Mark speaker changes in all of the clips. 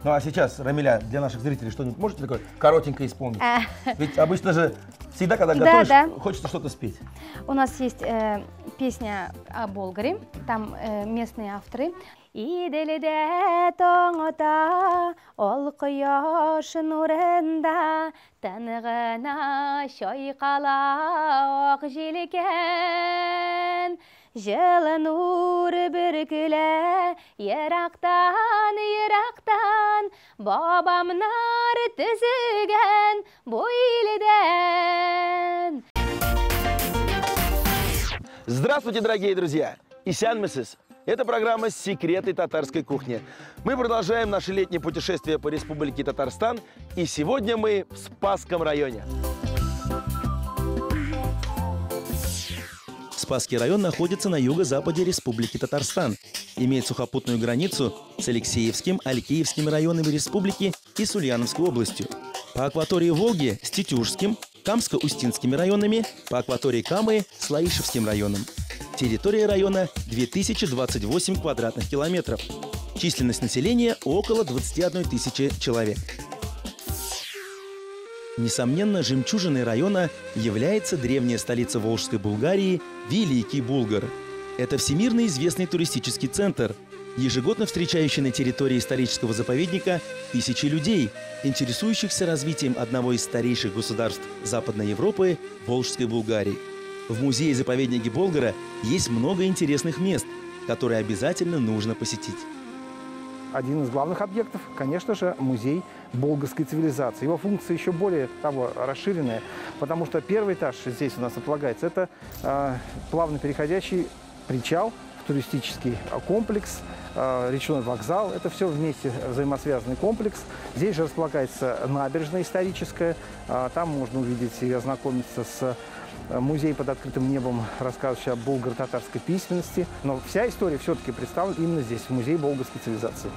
Speaker 1: Ну а сейчас, Рамиля, для наших зрителей что-нибудь можете такое коротенькое исполнить? Ведь обычно же всегда, когда готовишь, хочется что-то спеть.
Speaker 2: У нас есть песня о Болгаре, там местные авторы. Иделиде тоңота, ол құяш нұрында, тынығына шойқала оқ желкен. Жылы нұр бүркілі, ерақтан, бабамнар түзіген бойлыден.
Speaker 1: Здравствуйте, дорогие друзья! Исянмесис. Это программа «Секреты татарской кухни». Мы продолжаем наше летнее путешествие по Республике Татарстан, и сегодня мы в Спасском районе.
Speaker 3: Спасский район находится на юго-западе Республики Татарстан. Имеет сухопутную границу с Алексеевским, Алькеевским районами республики и с Ульяновской областью. По акватории Волги с Тетюшским, Камско-Устинскими районами, по акватории Камы с Лаишевским районом. Территория района 2028 квадратных километров. Численность населения около 21 тысячи человек. Несомненно, жемчужиной района является древняя столица Волжской Булгарии – Великий Булгар. Это всемирно известный туристический центр, ежегодно встречающий на территории исторического заповедника тысячи людей, интересующихся развитием одного из старейших государств Западной Европы – Волжской Булгарии. В музее-заповеднике Болгара есть много интересных мест, которые обязательно нужно посетить.
Speaker 4: Один из главных объектов, конечно же, музей болгарской цивилизации. Его функция еще более того расширенная, потому что первый этаж здесь у нас располагается. Это плавно переходящий причал, туристический комплекс, речной вокзал. Это все вместе взаимосвязанный комплекс. Здесь же располагается набережная историческая. Там можно увидеть и ознакомиться с музей под открытым небом, рассказывающий о булгаро-татарской письменности. Но вся история все-таки представлена именно здесь, в музее болгарской цивилизации.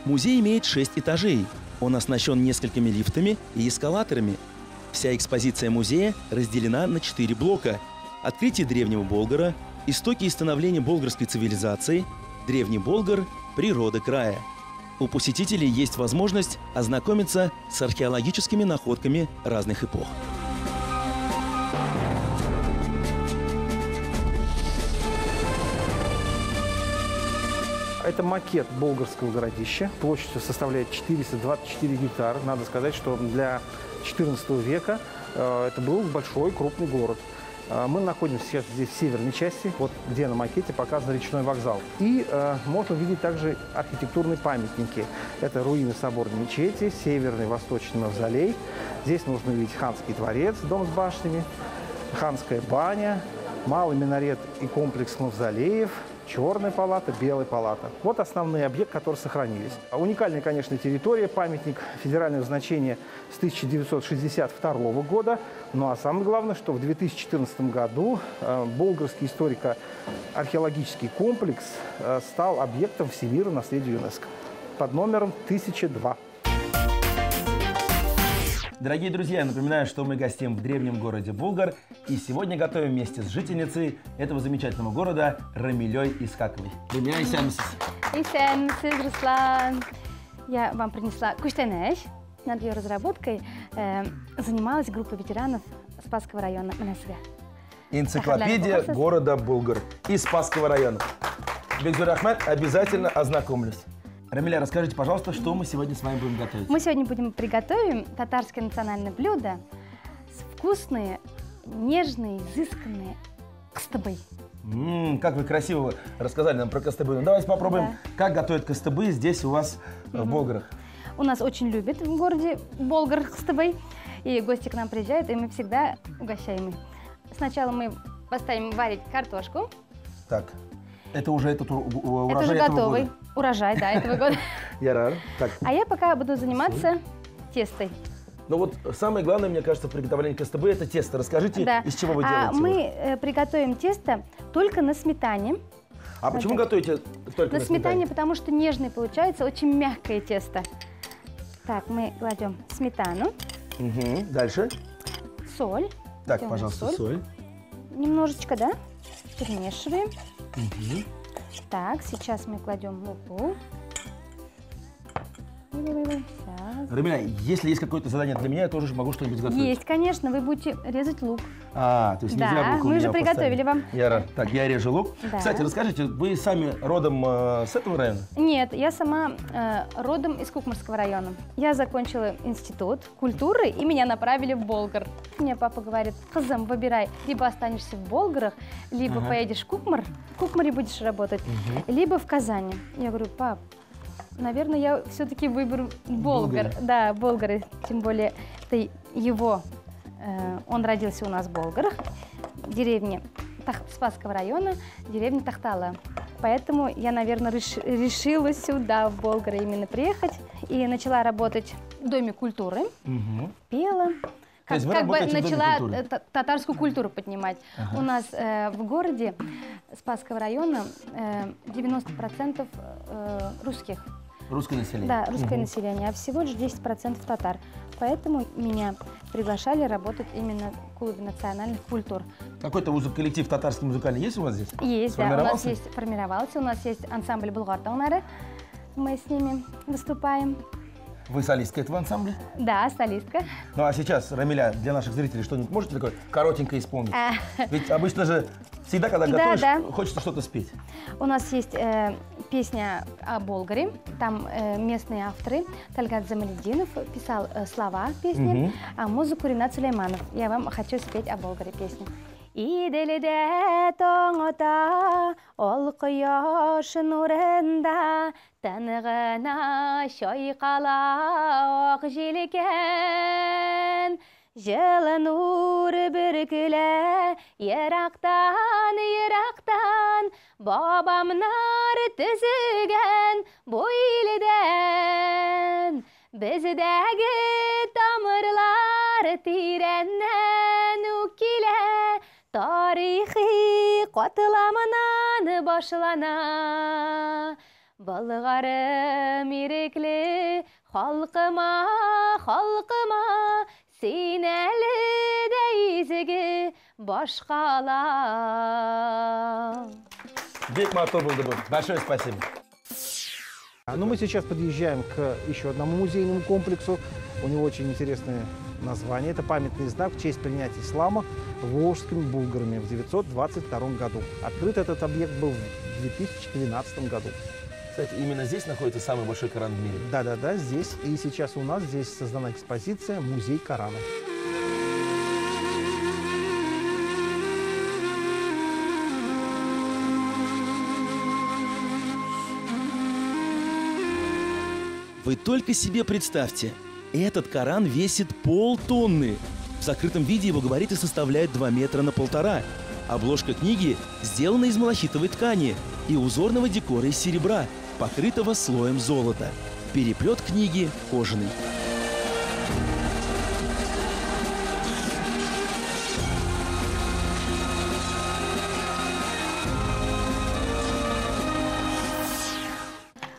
Speaker 3: Музей имеет 6 этажей. Он оснащен несколькими лифтами и эскалаторами. Вся экспозиция музея разделена на 4 блока. Открытие древнего Болгара, истоки и становления болгарской цивилизации, древний Болгар, природа края. У посетителей есть возможность ознакомиться с археологическими находками разных эпох.
Speaker 4: Это макет болгарского городища. Площадью составляет 424 гектара. Надо сказать, что для XIV века это был большой, крупный город. Мы находимся сейчас здесь в северной части, вот где на макете показан речной вокзал. И можно увидеть также архитектурные памятники. Это руины соборной мечети, северный восточный мавзолей. Здесь можно увидеть ханский дворец, дом с башнями, ханская баня, малый минарет и комплекс мавзолеев, черная палата, белая палата. Вот основные объекты, которые сохранились. Уникальная, конечно, территория, памятник федерального значения с 1962 года. Ну а самое главное, что в 2014 году болгарский историко-археологический комплекс стал объектом всемирного наследия ЮНЕСКО под номером 1002.
Speaker 1: Дорогие друзья, я напоминаю, что мы гостим в древнем городе Булгар, и сегодня готовим вместе с жительницей этого замечательного города Рамилей Исхаковой. Рамиля, исянмесис.
Speaker 2: Исянмесис, Руслан. Я вам принесла куштенеш. Над ее разработкой занималась группа ветеранов Спасского района Манасга.
Speaker 1: Энциклопедия города Булгар из Спасского района. Бекзур Ахмед, обязательно ознакомлюсь. Рамиля, расскажите, пожалуйста, что мы сегодня с вами будем готовить?
Speaker 2: Мы сегодня приготовим татарское национальное блюдо, вкусные, нежные, изысканные кыстыбы.
Speaker 1: Как вы красиво рассказали нам про кыстыбы. Ну, давайте попробуем, как готовят кыстыбы здесь у вас в Болгарах.
Speaker 2: У нас очень любят в городе Болгар кыстыбы, и гости к нам приезжают, и мы всегда угощаем их. Сначала мы поставим варить картошку.
Speaker 1: Так. Это уже урожай
Speaker 2: это уже готовый
Speaker 1: года.
Speaker 2: Урожай, да, этого года.
Speaker 1: Я рад. Так.
Speaker 2: А я пока буду заниматься тестой.
Speaker 1: Ну вот самое главное, мне кажется, в приготовлении кыстыбы – это тесто. Расскажите, из чего вы делаете?
Speaker 2: Мы приготовим тесто только на сметане.
Speaker 1: А почему готовите только на
Speaker 2: сметане? Потому что нежное получается, очень мягкое тесто. Так, мы кладем сметану.
Speaker 1: Дальше.
Speaker 2: Соль.
Speaker 1: Так, пожалуйста, соль.
Speaker 2: Немножечко, да? Перемешиваем. Так, сейчас мы кладем муку. Сейчас.
Speaker 1: Рамиля, если есть какое-то задание для меня, я тоже могу что-нибудь готовить.
Speaker 2: Есть, конечно, вы будете резать лук.
Speaker 1: То есть
Speaker 2: Да,
Speaker 1: нельзя лук у
Speaker 2: мы
Speaker 1: меня
Speaker 2: уже
Speaker 1: в
Speaker 2: приготовили
Speaker 1: поставе.
Speaker 2: вам.
Speaker 1: Я рад. Так, я режу лук.
Speaker 2: Да.
Speaker 1: Кстати, расскажите, вы сами родом с этого района?
Speaker 2: Нет, я сама родом из Кукмарского района. Я закончила институт культуры, и меня направили в Болгар. Мне папа говорит: кызым, выбирай, либо останешься в Болгарах, либо поедешь в Кукмар, в Кукмаре будешь работать, либо в Казани. Я говорю: пап, наверное, я все-таки выберу Болгар. Да, Болгары, тем более это его, он родился у нас в Болгарах, в деревне Спасского района, деревня Тахтала. Поэтому я, наверное, решила сюда, в Болгары, именно приехать. И начала работать в Доме культуры, пела.
Speaker 1: То есть вы
Speaker 2: Как бы
Speaker 1: работаете в Доме
Speaker 2: начала
Speaker 1: культуры?
Speaker 2: татарскую культуру поднимать. У нас в городе Спасского района 90% русских.
Speaker 1: Русское население?
Speaker 2: Да, русское население, а всего лишь 10% татар. Поэтому меня приглашали работать именно в клубе национальных культур.
Speaker 1: Какой-то коллектив татарский музыкальный есть у вас здесь?
Speaker 2: Есть, да, у нас
Speaker 1: Сформировался?
Speaker 2: есть, формировался, у нас есть ансамбль «Булгар Таунары». Мы с ними выступаем.
Speaker 1: Вы солистка этого ансамбля?
Speaker 2: Да, солистка.
Speaker 1: Ну а сейчас, Рамиля, для наших зрителей что-нибудь можете такое коротенькое исполнить? Ведь обычно же всегда, когда готовишь, хочется что-то спеть.
Speaker 2: У нас есть песня о Болгаре. Там местные авторы. Тальгат Замалединов писал слова песни, а музыку Ринат Сулейманов. Я вам хочу спеть о Болгаре песню. İdilide toңота, ол құяш нурында, тынығына шайқала ақ желкен. Жылы нур бүркілі, ерақтан, бабамнар түзіген бойлыден. Біздегі тамырлар тиреннен үкіле, тарихи қатыламынан башлана. Болгарым иреклі, халқыма, сен әлі де изігі башқала.
Speaker 1: Бек Матур был добр. Большое спасибо.
Speaker 4: Но мы сейчас подъезжаем к еще одному музейному комплексу. У него очень интересное название. Это памятный знак в честь принятия ислама волжскими булгарами в 922 году. Открыт этот объект был в 2012 году.
Speaker 1: Кстати, именно здесь находится самый большой Коран в мире.
Speaker 4: Да, здесь. И сейчас у нас здесь создана экспозиция «Музей Корана».
Speaker 3: Вы только себе представьте, этот Коран весит полтонны. В закрытом виде его габариты составляют 2 метра на 1,5. Обложка книги сделана из малахитовой ткани и узорного декора из серебра, покрытого слоем золота. Переплет книги кожаный.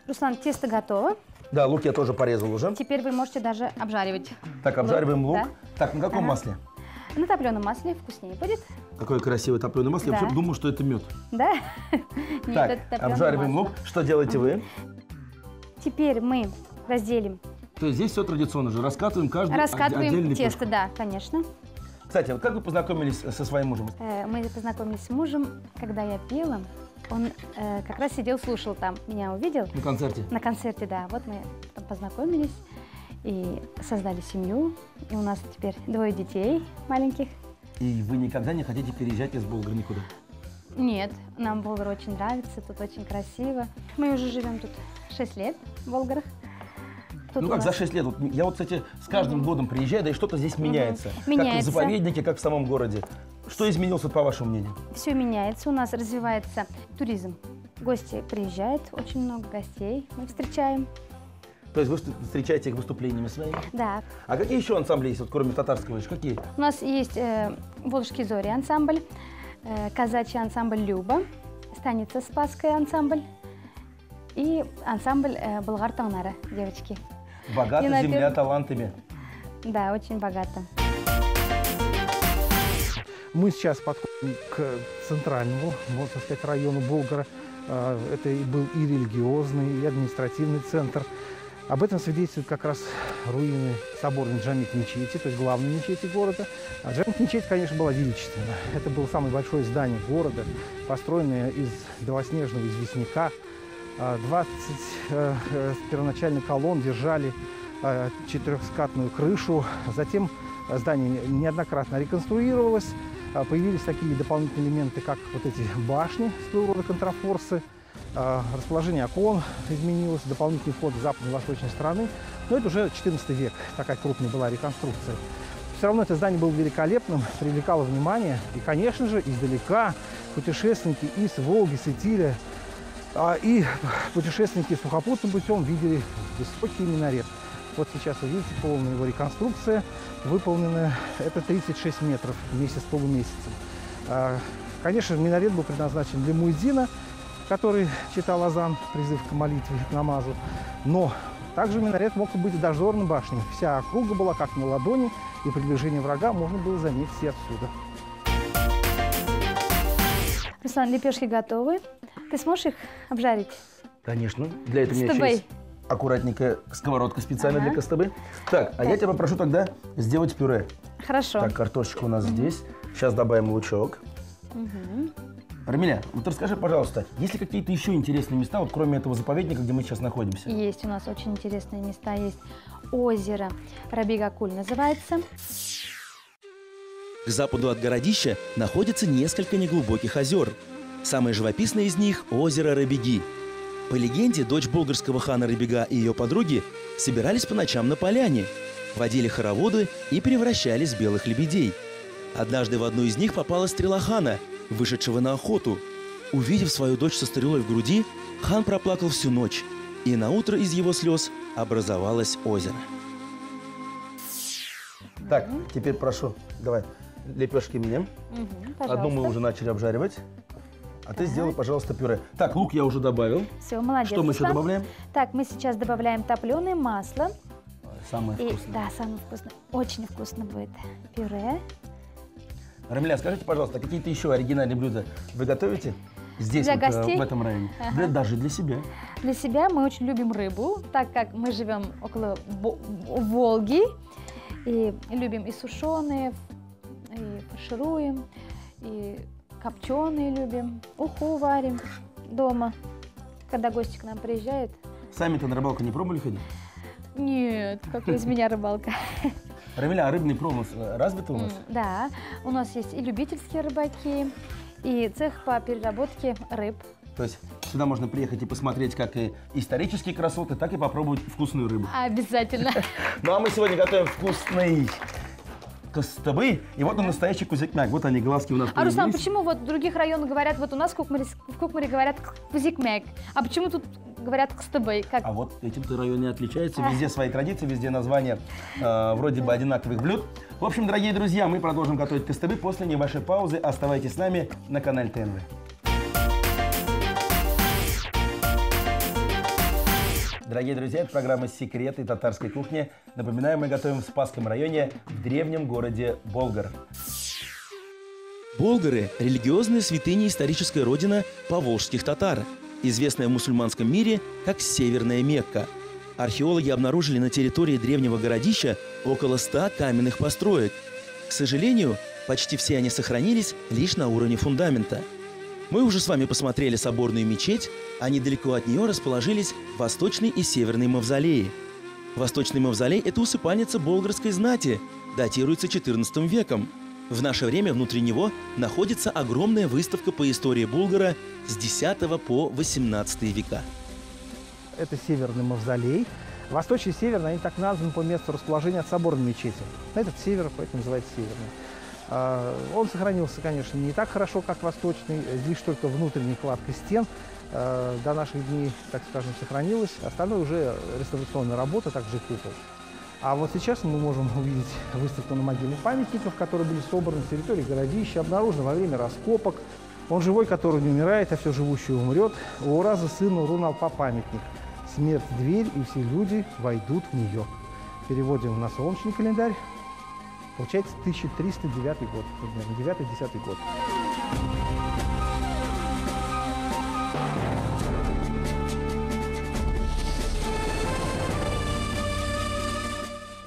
Speaker 2: Руслан, тесто готово.
Speaker 1: Да, лук я тоже порезал уже.
Speaker 2: Теперь вы можете даже обжаривать.
Speaker 1: Так, обжариваем лук.
Speaker 2: Да.
Speaker 1: Так, на каком масле?
Speaker 2: На топленом масле вкуснее будет.
Speaker 1: Какое красивое топленое масло.
Speaker 2: Да.
Speaker 1: Я вообще думал, что это мед.
Speaker 2: Да? Нет,
Speaker 1: Так,
Speaker 2: это топленое
Speaker 1: обжариваем
Speaker 2: масло.
Speaker 1: лук. Что делаете вы?
Speaker 2: Теперь мы разделим.
Speaker 1: То есть здесь все традиционно же. Раскатываем каждый
Speaker 2: Раскатываем
Speaker 1: отдельный
Speaker 2: тесто, да, конечно.
Speaker 1: Кстати, вот как вы познакомились со своим мужем?
Speaker 2: Мы познакомились с мужем, когда я пела. Он как раз сидел, слушал там, меня увидел.
Speaker 1: На концерте?
Speaker 2: На концерте, да. Вот мы там познакомились и создали семью. И у нас теперь 2 детей маленьких.
Speaker 1: И вы никогда не хотите переезжать из Болгара никуда?
Speaker 2: Нет, нам Болгар очень нравится, тут очень красиво. Мы уже живем тут 6 лет в Болгарах. Тут
Speaker 1: Ну
Speaker 2: у
Speaker 1: как
Speaker 2: нас-
Speaker 1: за 6 лет? Вот я вот, кстати, с каждым годом приезжаю, да и что-то здесь меняется. Как
Speaker 2: Меняется.
Speaker 1: в заповеднике, как в самом городе. Что изменилось, вот, по вашему мнению?
Speaker 2: Все меняется, у нас развивается туризм. Гости приезжают, очень много гостей мы встречаем.
Speaker 1: То есть вы встречаете их выступлениями своими?
Speaker 2: Да,
Speaker 1: А какие еще ансамбли есть, вот, кроме татарского? Какие?
Speaker 2: у нас есть Волжский Зори ансамбль, казачий ансамбль Люба, станица Спасская ансамбль и ансамбль Булгар Таунары, девочки.
Speaker 1: Богата
Speaker 2: И на
Speaker 1: земля
Speaker 2: первом-
Speaker 1: талантами.
Speaker 2: Да, очень богато.
Speaker 4: Мы сейчас подходим к центральному, можно сказать, району Болгара. Это и был и религиозный, и административный центр. Об этом свидетельствуют как раз руины соборной Джамик-мечети, то есть главной мечети города. А Джамик-мечеть, конечно, была величественна. Это было самое большое здание города, построенное из белоснежного известняка. 20 первоначальных колонн держали четырехскатную крышу. Затем здание неоднократно реконструировалось. Появились такие дополнительные элементы, как вот эти башни, своего рода контрафорсы. Расположение окон изменилось, дополнительный вход с западной и восточной стороны. Но это уже 14 век, такая крупная была реконструкция. Все равно это здание было великолепным, привлекало внимание. И, конечно же, издалека путешественники из Волги, с Итиля и путешественники сухопутным путем видели высокий минарет. Вот сейчас вы видите полная его реконструкция, выполненная, это 36 метров вместе с полумесяцем. Конечно, минарет был предназначен для муэдзина, который читал азан, призыв к молитве, к намазу. Но также минарет мог быть и дозорной башней. Вся округа была как на ладони, и приближение врага можно было заметить и отсюда.
Speaker 2: Руслан, лепешки готовы. Ты сможешь их обжарить?
Speaker 1: Конечно. Для этого у меня
Speaker 2: Костыбей.
Speaker 1: есть аккуратненькая сковородка специально для костыбы. Так, а я тебя попрошу тогда сделать пюре.
Speaker 2: Хорошо.
Speaker 1: Так, картошечка у нас здесь. Сейчас добавим лучок. Рамиля, вот расскажи, пожалуйста, есть ли какие-то еще интересные места, вот кроме этого заповедника, где мы сейчас находимся?
Speaker 2: Есть у нас очень интересные места. Есть озеро Раби-Гакуль называется.
Speaker 3: К западу от городища находится несколько неглубоких озер. Самое живописное из них – озеро Рабиги. По легенде, дочь болгарского хана Рабига и ее подруги собирались по ночам на поляне, водили хороводы и превращались в белых лебедей. Однажды в одну из них попала стрела хана, вышедшего на охоту. Увидев свою дочь со стрелой в груди, хан проплакал всю ночь, и наутро из его слез образовалось озеро.
Speaker 1: Так, теперь прошу, давай лепешки мне. Одну мы уже начали обжаривать. А ты сделай, пожалуйста, пюре. Так, лук я уже добавил.
Speaker 2: Все, молодец.
Speaker 1: Что мы еще
Speaker 2: Руслан.
Speaker 1: добавляем?
Speaker 2: Так, мы сейчас добавляем топленое масло.
Speaker 1: Самое
Speaker 2: И,
Speaker 1: вкусное.
Speaker 2: да, самое вкусное. Очень вкусно будет пюре.
Speaker 1: Рамиля, скажите, пожалуйста, какие-то еще оригинальные блюда вы готовите здесь,
Speaker 2: Для
Speaker 1: вот,
Speaker 2: гостей?
Speaker 1: в этом районе?
Speaker 2: Ага.
Speaker 1: Даже для себя.
Speaker 2: Для себя мы очень любим рыбу, так как мы живем около Волги. И любим и сушеные, и фаршируем, и копченые любим. Уху варим дома, когда гости к нам приезжают.
Speaker 1: Сами-то на рыбалку не пробовали ходить?
Speaker 2: Нет, какой из меня рыбалка.
Speaker 1: Рамиля, а рыбный промысел развит у нас?
Speaker 2: Да, у нас есть и любительские рыбаки, и цех по переработке рыб.
Speaker 1: То есть сюда можно приехать и посмотреть как и исторические красоты, так и попробовать вкусную рыбу.
Speaker 2: Обязательно.
Speaker 1: Ну а мы сегодня готовим вкусный костыбы. И вот он настоящий кузикмяк. Вот они, глазки у нас
Speaker 2: А,
Speaker 1: появились.
Speaker 2: Руслан, почему вот в других районах говорят, вот у нас в Кукмаре говорят кузикмяк, а почему тут говорят кстыбей? Как?
Speaker 1: А вот этим-то район не отличается. Везде свои традиции, везде названия вроде бы одинаковых блюд. В общем, дорогие друзья, мы продолжим готовить костыбы после небольшой паузы. Оставайтесь с нами на канале ТНВ. Дорогие друзья, это программа «Секреты татарской кухни». Напоминаю, мы готовим в Спасском районе в древнем городе Болгар.
Speaker 3: Болгары – религиозная святыня и историческая родина поволжских татар, известная в мусульманском мире как Северная Мекка. Археологи обнаружили на территории древнего городища около 100 каменных построек. К сожалению, почти все они сохранились лишь на уровне фундамента. Мы уже с вами посмотрели соборную мечеть, а недалеко от нее расположились восточный и северный мавзолеи. Восточный мавзолей – это усыпальница болгарской знати, датируется XIV веком. В наше время внутри него находится огромная выставка по истории Болгара с X по XVIII века.
Speaker 4: Это северный мавзолей. Восточный и северный, они так названы по месту расположения от соборной мечети. Этот север, поэтому называется северный. Он сохранился, конечно, не так хорошо, как восточный. Здесь только внутренняя кладка стен до наших дней, так скажем, сохранилась. Остальное уже реставрационная работа, также и купол. А вот сейчас мы можем увидеть выставку на могильных памятников, которые были собраны с территории городища, обнаружены во время раскопок. Он живой, который не умирает, а все живущее умрет. У Ураза сына Урун-Алпа памятник. Смерть – дверь, и все люди войдут в нее. Переводим на солнечный календарь. Получается 1309 год, примерно, 9-10 год.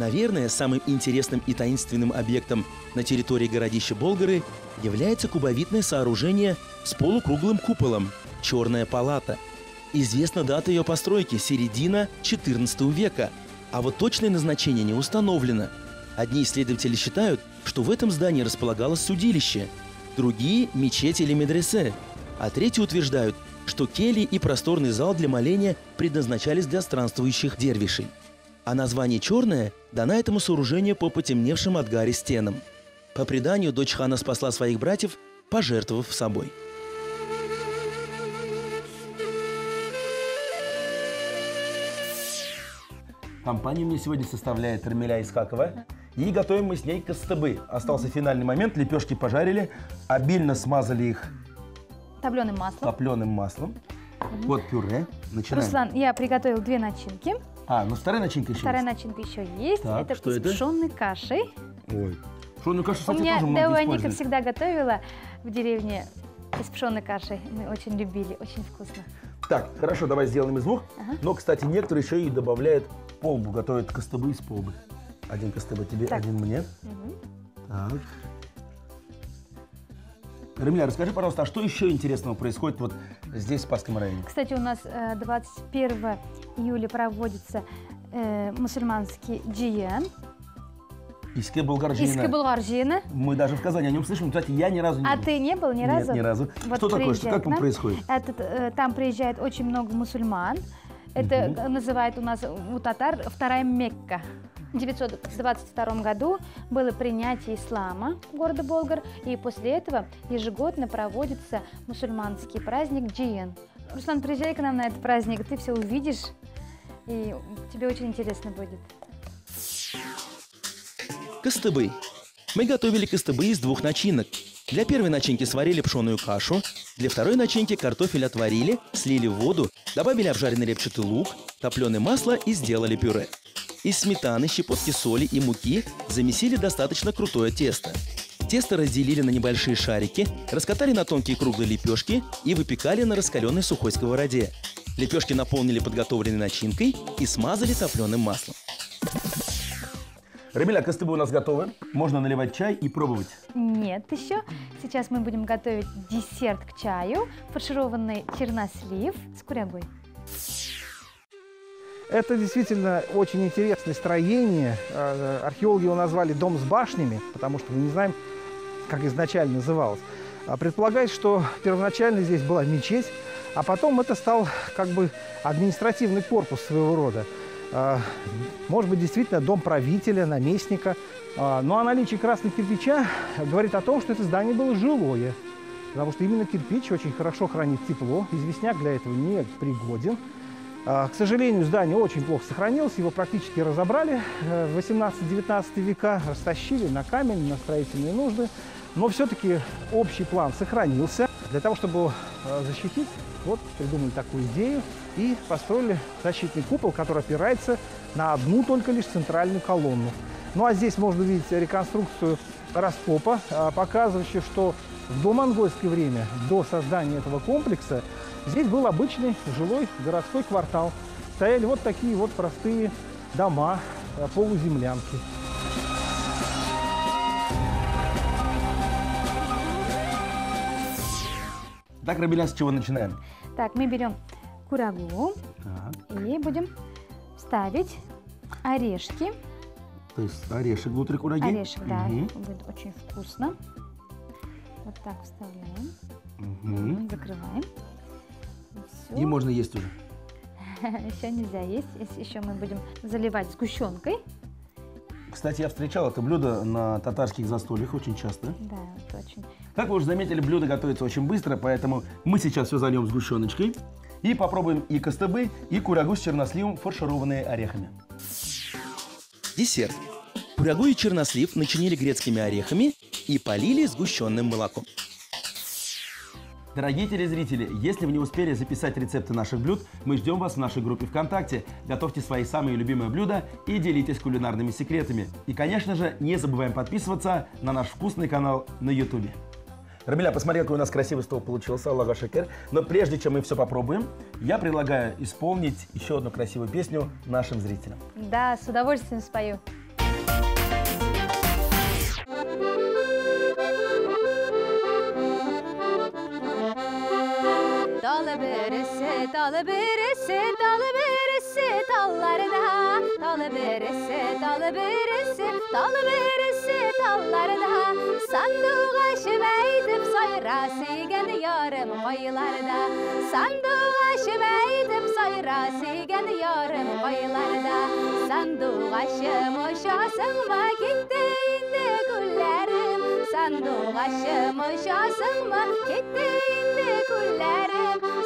Speaker 3: Наверное, самым интересным и таинственным объектом на территории городища Болгары является кубовидное сооружение с полукруглым куполом – Черная палата. Известна дата ее постройки – середина XIV века, а вот точное назначение не установлено. Одни исследователи считают, что в этом здании располагалось судилище, другие – мечеть или медресе, а третьи утверждают, что кельи и просторный зал для моления предназначались для странствующих дервишей. А название «Черное» дано этому сооружению по потемневшим от гари стенам. По преданию, дочь хана спасла своих братьев, пожертвовав собой.
Speaker 1: Компанию мне сегодня составляет Рамиля Исхакова. И готовим мы с ней кастыбы. Остался финальный момент. Лепешки пожарили, обильно смазали их
Speaker 2: Топленым маслом.
Speaker 1: Вот пюре. Начинаем.
Speaker 2: Руслан, я приготовил 2 начинки.
Speaker 1: Ну вторая начинка еще
Speaker 2: Вторая
Speaker 1: есть.
Speaker 2: начинка еще есть.
Speaker 1: Так,
Speaker 2: это
Speaker 1: что
Speaker 2: с
Speaker 1: это?
Speaker 2: пшенной кашей.
Speaker 1: Ой. Пшённую кашу,
Speaker 2: У
Speaker 1: кстати,
Speaker 2: меня
Speaker 1: тоже много
Speaker 2: Дауника
Speaker 1: используют.
Speaker 2: всегда готовила в деревне из пшенной каши. Мы очень любили, очень вкусно.
Speaker 1: Так, хорошо, давай сделаем из 2.
Speaker 2: Ага.
Speaker 1: Но, кстати, некоторые еще и добавляют полбу, готовят кастыбы из полбы. Один кастыбы тебе,
Speaker 2: Так.
Speaker 1: один мне.
Speaker 2: Мгм.
Speaker 1: Так. Рамиля, расскажи, пожалуйста, а что еще интересного происходит вот здесь, в Спасском районе?
Speaker 2: Кстати, у нас 21 июля проводится мусульманский джиян.
Speaker 1: Иске Булгаржина.
Speaker 2: Иске Булгаржина.
Speaker 1: Мы даже в Казани о нем слышим. Кстати, я ни разу не
Speaker 2: А
Speaker 1: был.
Speaker 2: ты не был ни разу?
Speaker 1: Нет, ни разу.
Speaker 2: Вот
Speaker 1: Что такое? Что,
Speaker 2: приезжай
Speaker 1: как
Speaker 2: к
Speaker 1: там
Speaker 2: нам.
Speaker 1: происходит?
Speaker 2: Там приезжает очень много мусульман. Это называют у нас у татар вторая Мекка. В 1922 году было принятие ислама города Болгар, и после этого ежегодно проводится мусульманский праздник Джиян. Руслан, приезжай к нам на этот праздник, ты все увидишь, и тебе очень интересно будет.
Speaker 3: Кастыбы. Мы готовили кастыбы из 2 начинок. Для первой начинки сварили пшеную кашу, для второй начинки картофель отварили, слили в воду, добавили обжаренный репчатый лук, топленое масло и сделали пюре. Из сметаны, щепотки соли и муки замесили достаточно крутое тесто. Тесто разделили на небольшие шарики, раскатали на тонкие круглые лепешки и выпекали на раскаленной сухой сковороде. Лепешки наполнили подготовленной начинкой и смазали топленым маслом.
Speaker 1: Рамиля, кастыбы у нас готовы. Можно наливать чай и пробовать.
Speaker 2: Нет еще. Сейчас мы будем готовить десерт к чаю, фаршированный чернослив с курягой.
Speaker 4: Это действительно очень интересное строение. Археологи его назвали «дом с башнями», потому что мы не знаем, как изначально называлось. Предполагается, что первоначально здесь была мечеть, а потом это стал как бы административный корпус своего рода. Может быть, действительно дом правителя, наместника. Ну а наличие красного кирпича говорит о том, что это здание было жилое. Потому что именно кирпич очень хорошо хранит тепло. Известняк для этого не пригоден. К сожалению, здание очень плохо сохранилось. Его практически разобрали в 18-19 века, растащили на камень, на строительные нужды. Но все-таки общий план сохранился. Для того, чтобы его защитить, вот придумали такую идею и построили защитный купол, который опирается на одну только лишь центральную колонну. Ну а здесь можно увидеть реконструкцию раскопа, показывающую, что в домонгольское время, до создания этого комплекса, здесь был обычный жилой городской квартал. Стояли вот такие вот простые дома, полуземлянки.
Speaker 1: Так, Рамиля, с чего начинаем?
Speaker 2: Так, мы берем курагу
Speaker 1: Так.
Speaker 2: и будем ставить орешки.
Speaker 1: То есть орешек внутри кураги.
Speaker 2: Орешек, да,
Speaker 1: Мгм.
Speaker 2: будет очень вкусно. Вот так вставляем,
Speaker 1: Мгм.
Speaker 2: закрываем. Всё.
Speaker 1: И можно есть уже.
Speaker 2: Еще нельзя есть, еще мы будем заливать сгущенкой.
Speaker 1: Кстати, я встречал это блюдо на татарских застольях очень часто.
Speaker 2: Да, это очень.
Speaker 1: Как вы уже заметили, блюдо готовится очень быстро, поэтому мы сейчас все зальем сгущеночкой и попробуем и кастыбы, и курагу с черносливом, фаршированные орехами.
Speaker 3: Десерт. Курагу и чернослив начинили грецкими орехами и полили сгущенным молоком.
Speaker 1: Дорогие телезрители, если вы не успели записать рецепты наших блюд, мы ждем вас в нашей группе ВКонтакте. Готовьте свои самые любимые блюда и делитесь кулинарными секретами. И, конечно же, не забываем подписываться на наш вкусный канал на YouTube. Рамиля, посмотри, какой у нас красивый стол получился, Аллаха шекер. Но прежде чем мы все попробуем, я предлагаю исполнить еще одну красивую песню нашим зрителям.
Speaker 2: Да, с удовольствием спою. Dalı birisi, dalı birisi, dalı birisi dallarda. Dalı birisi, dalı birisi, dalı birisi dallarda. Sandık aşıp eydip sayrası geldi yarım bayılarda. Sandık aşıp eydip sayrası geldi yarım bayılarda. Sandık aşımışasın mı gitti indi güllerim. Sandık aşımışasın mı gitti indi güllerim.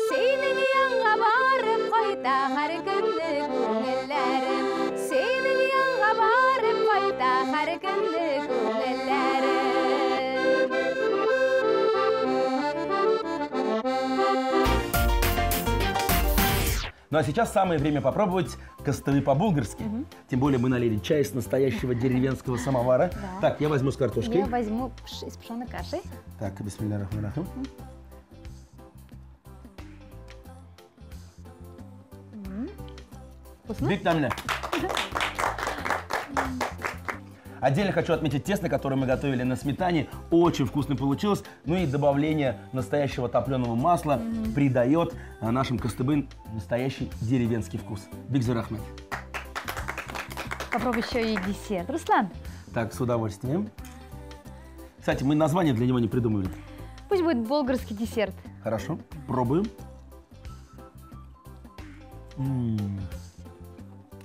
Speaker 2: Senin yanına varıp koyda her günlük günlerim. Senin yanına varıp koyda her günlük günlerim.
Speaker 1: Ну а сейчас самое время попробовать костылы по-булгарски. Тем более мы налили чай с настоящего деревенского самовара.
Speaker 2: Да.
Speaker 1: Так, я возьму с картошкой.
Speaker 2: Я возьму из пшеной каши.
Speaker 1: Так, бисмилля рахман рахим.
Speaker 2: Вкусно?
Speaker 1: Виктамина. Отдельно хочу отметить тесто, которое мы готовили на сметане. Очень вкусно получилось. Ну и добавление настоящего топленого масла придает нашим костыбын настоящий деревенский вкус. Бигзур Ахмед.
Speaker 2: Попробуй еще и десерт. Руслан,
Speaker 1: Так, с удовольствием. Кстати, мы название для него не придумывали.
Speaker 2: пусть будет болгарский десерт.
Speaker 1: Хорошо, пробуем.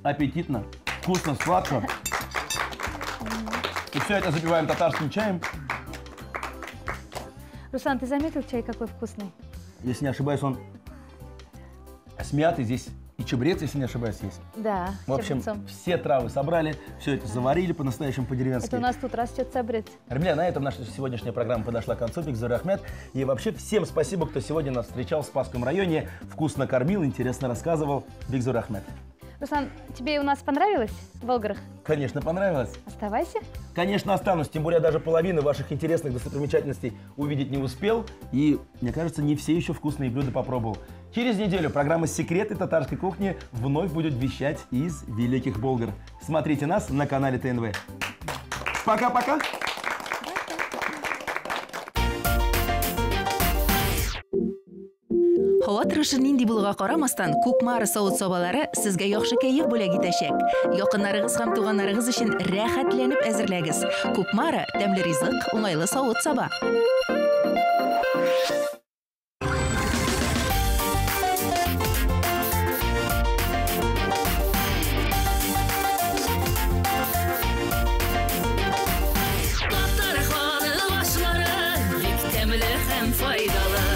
Speaker 1: Аппетитно, вкусно, сладко. И все это запиваем татарским чаем.
Speaker 2: Руслан, ты заметил чай какой вкусный?
Speaker 1: Если не ошибаюсь, он с мятой здесь и чабрец, если не ошибаюсь, есть.
Speaker 2: Да,
Speaker 1: В общем,
Speaker 2: чабрецом.
Speaker 1: все травы собрали, все это заварили по-настоящему, по-деревенски.
Speaker 2: Это у нас тут растет чабрец.
Speaker 1: Ребята, на этом наша сегодняшняя программа подошла к концу. Бигзур Ахмед. И вообще всем спасибо, кто сегодня нас встречал в Спасском районе, вкусно кормил, интересно рассказывал. Бигзур Ахмед.
Speaker 2: Руслан, тебе у нас понравилось в Болгарах?
Speaker 1: Конечно, понравилось.
Speaker 2: Оставайся.
Speaker 1: Конечно, останусь, тем более даже половины ваших интересных достопримечательностей увидеть не успел. И, мне кажется, не все еще вкусные блюда попробовал. Через неделю программа «Секреты татарской кухни» вновь будет вещать из Великих Болгар. Смотрите нас на канале ТНВ. Пока-пока!
Speaker 5: Havo tirishi nindi bo'lishiga qaramasdan, Ko'kmari sovut sobalari sizga yaxshi kayf bo'lagi tashak. Yaqinlaringiz ham tug'anlaringiz uchun rohatlanib azirlagiz. Ko'kmari tamli rizq, o'ng'ayli sovut soba. Tatlı xanı başları, yek təmli hem faydalı.